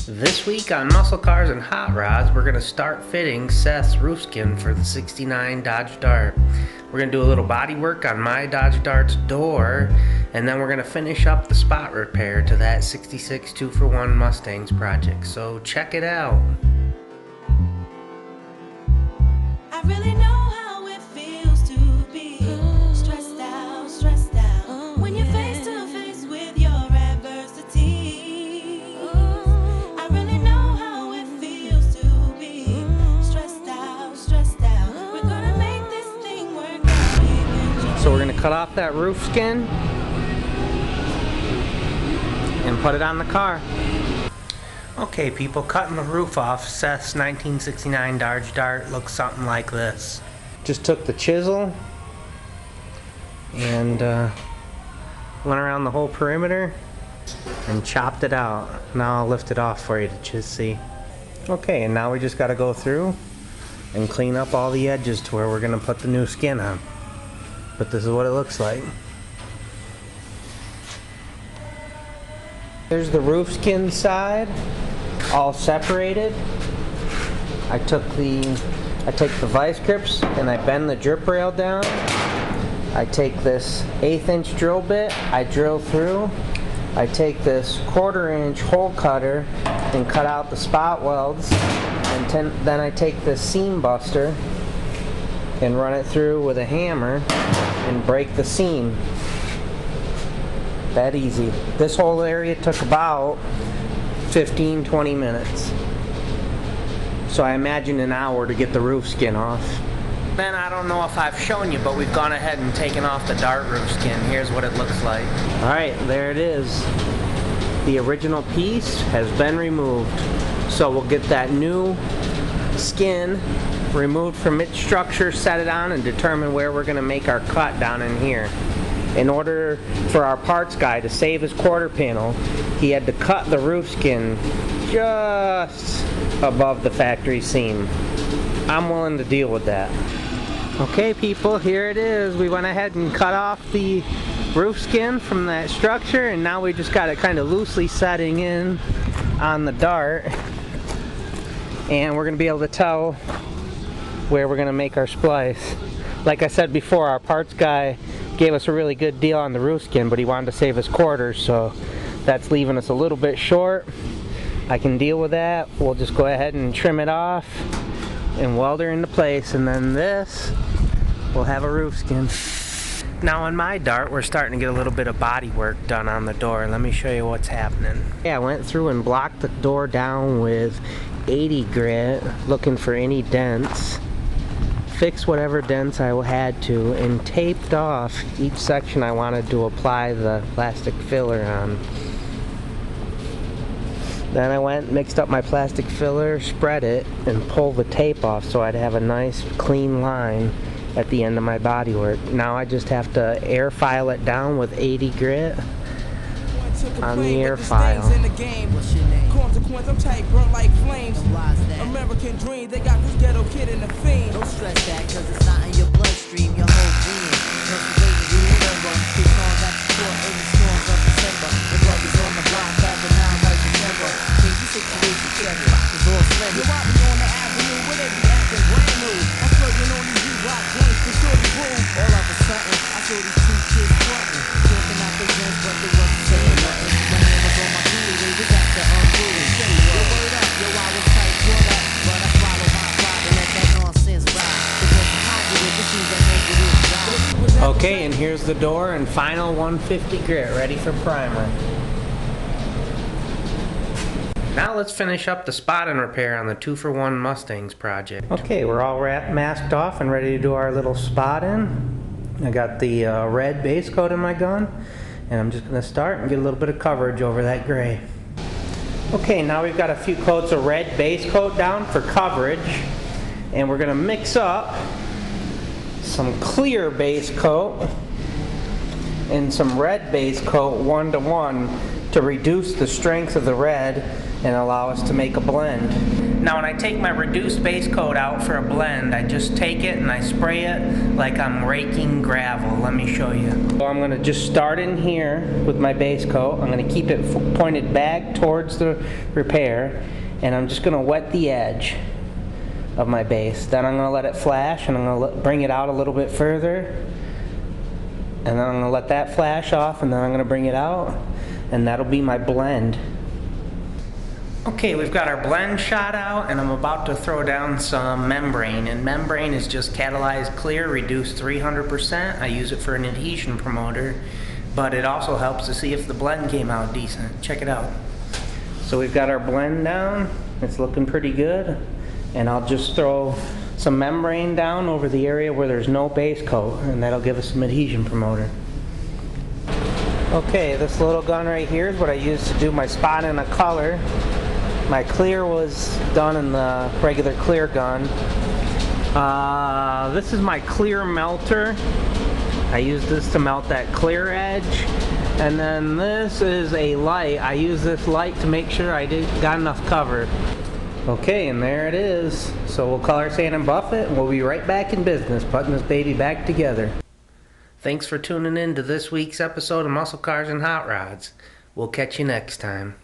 This week on Muscle Cars and Hot Rods, we're going to start fitting Seth's roof skin for the 69 Dodge Dart. We're going to do a little body work on my Dodge Dart's door, and then we're going to finish up the spot repair to that 66 2-for-1 Mustangs project. So check it out. I really know how it feels to be stressed out when you're face to face with your adversity. I really know how it feels to be stressed out. We're gonna make this thing work out. So we're going to cut off that roof skin and put it on the car. Okay people, cutting the roof off Seth's 1969 Dodge Dart looks something like this. Just took the chisel and went around the whole perimeter and chopped it out. Now I'll lift it off for you to just see. Okay, and now we just got to go through and clean up all the edges to where we're going to put the new skin on. But this is what it looks like. Here's the roof skin side, all separated. I take the vice grips and I bend the drip rail down. I take this 1/8 inch drill bit, I drill through. I take this 1/4 inch hole cutter and cut out the spot welds. And then I take this seam buster and run it through with a hammer and break the seam. That easy. This whole area took about 15-20 minutes. So I imagine an hour to get the roof skin off. Then I don't know if I've shown you, but we've gone ahead and taken off the Dart roof skin. Here's what it looks like. Alright, there it is. The original piece has been removed. So we'll get that new skin removed from its structure, set it on, and determine where we're going to make our cut down in here. In order for our parts guy to save his quarter panel, he had to cut the roof skin just above the factory seam. I'm willing to deal with that. Okay people, here it is. We went ahead and cut off the roof skin from that structure, and now we just got it kind of loosely setting in on the Dart. And we're going to be able to tell where we're going to make our splice. Like I said before, our parts guy gave us a really good deal on the roof skin, but he wanted to save his quarters, so that's leaving us a little bit short. I can deal with that. We'll just go ahead and trim it off and weld her into place, and then this will have a roof skin. Now on my Dart, we're starting to get a little bit of body work done on the door. Let me show you what's happening. Yeah, I went through and blocked the door down with 80 grit, looking for any dents. Fixed whatever dents I had to, and taped off each section I wanted to apply the plastic filler on. Then I went, mixed up my plastic filler, spread it, and pulled the tape off so I'd have a nice clean line at the end of my bodywork. Now I just have to air file it down with 80 grit on the air file. What's your name? Consequence, I'm tight, burnt like flames. American dream, they got this ghetto kid in the fiend. Don't stress that, cause it's not in your bloodstream, your whole being. Pennsylvania, you remember. Kids on that support in the storms of December. The brothers on the block, back and now like December. King, you situation check, rock is all slender. You're out on the avenue, where they be acting brand new. I'm flirting on these rock joints for sure to prove. All of a sudden, I saw these two kids frontin'. Talking out their guns, but they wasn't saying nothing. My hand was on my coolie, they was after unruly. Say what? Word up, yo, I was tight, drawn up. But I swallowed my pride and let that nonsense ride. Because I'm positive, this is that negative drive. Okay, and here's the door and final 150 grit, ready for primer. Now let's finish up the spot and repair on the 2-for-1 Mustangs project. Okay, we're all masked off and ready to do our little spot in. I got the red base coat in my gun, and I'm just going to start and get a little bit of coverage over that gray. Okay, now we've got a few coats of red base coat down for coverage, and we're going to mix up some clear base coat and some red base coat 1-to-1 to reduce the strength of the red and allow us to make a blend. Now when I take my reduced base coat out for a blend, I just take it and I spray it like I'm raking gravel. Let me show you. So I'm going to just start in here with my base coat. I'm going to keep it pointed back towards the repair, and I'm just going to wet the edge of my base. Then I'm going to let it flash, and I'm going to bring it out a little bit further, and then I'm going to let that flash off, and then I'm going to bring it out, and that'll be my blend. Okay, we've got our blend shot out, and I'm about to throw down some membrane. And membrane is just catalyzed clear, reduced 300%. I use it for an adhesion promoter, but it also helps to see if the blend came out decent. Check it out. So we've got our blend down. It's looking pretty good. And I'll just throw some membrane down over the area where there's no base coat, and that'll give us some adhesion promoter. Okay, this little gun right here is what I use to do my spot in a color. My clear was done in the regular clear gun. This is my clear melter. I use this to melt that clear edge. And then this is a light. I use this light to make sure I got enough cover. Okay, and there it is. So we'll color sand and buff it, and we'll be right back in business putting this baby back together. Thanks for tuning in to this week's episode of Muscle Cars and Hot Rods. We'll catch you next time.